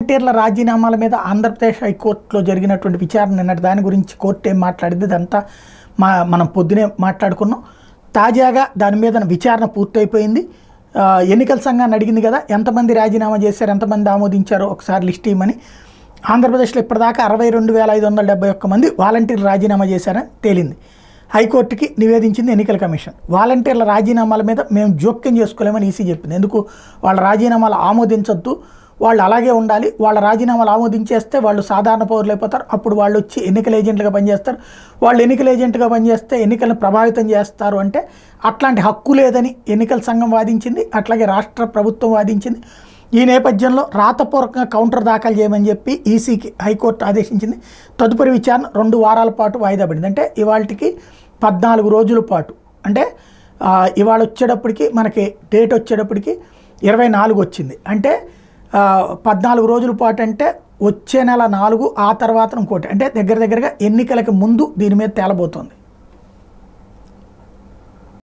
వాలంటీర్ల రాజీనామాల మీద ఆంధ్రప్రదేశ్ హైకోర్టులో జరిగినటువంటి విచారణ నిన్నటి దాని గురించి కోర్టు ఏం మాట్లాడింది ఇదంతా మనం పొద్దునే మాట్లాడుకున్నాం. తాజాగా దాని మీద విచారణ పూర్తయిపోయింది. ఎన్నికల సంఘాన్ని అడిగింది కదా, ఎంతమంది రాజీనామా చేశారు, ఎంతమంది ఆమోదించారో ఒకసారి లిస్ట్ ఇవ్వమని. ఆంధ్రప్రదేశ్లో ఇప్పటిదాకా 62,571 మంది వాలంటీర్లు రాజీనామా చేశారని తేలింది. హైకోర్టుకి నివేదించింది ఎన్నికల కమిషన్. వాలంటీర్ల రాజీనామాల మీద మేము జోక్యం చేసుకోలేమని ఈసీ చెప్పింది. ఎందుకు వాళ్ళ రాజీనామాలు ఆమోదించొద్దు, వాళ్ళు అలాగే ఉండాలి, వాళ్ళ రాజీనామాలు ఆమోదించేస్తే వాళ్ళు సాధారణ పౌరులు అయిపోతారు, అప్పుడు వాళ్ళు వచ్చి ఎన్నికల ఏజెంట్లుగా పనిచేస్తారు, వాళ్ళు ఎన్నికల ఏజెంట్గా పనిచేస్తే ఎన్నికలను ప్రభావితం చేస్తారు అంటే అట్లాంటి హక్కు లేదని ఎన్నికల సంఘం వాదించింది, అట్లాగే రాష్ట్ర ప్రభుత్వం వాదించింది. ఈ నేపథ్యంలో రాతపూర్వకంగా కౌంటర్ దాఖలు చేయమని చెప్పి ఈసీకి హైకోర్టు ఆదేశించింది. తదుపరి విచారణ 2 వారాల పాటు వాయిదా పడింది. అంటే ఇవాళకి 14 రోజుల పాటు, అంటే ఇవాళ వచ్చేటప్పటికి మనకి డేట్ వచ్చేటప్పటికి 24 వచ్చింది. అంటే 14 రోజుల పాటు అంటే వచ్చే నెల 4, ఆ తర్వాత ఇంకోటి, అంటే దగ్గరగా ఎన్నికలకి ముందు దీని మీద తేలబోతోంది.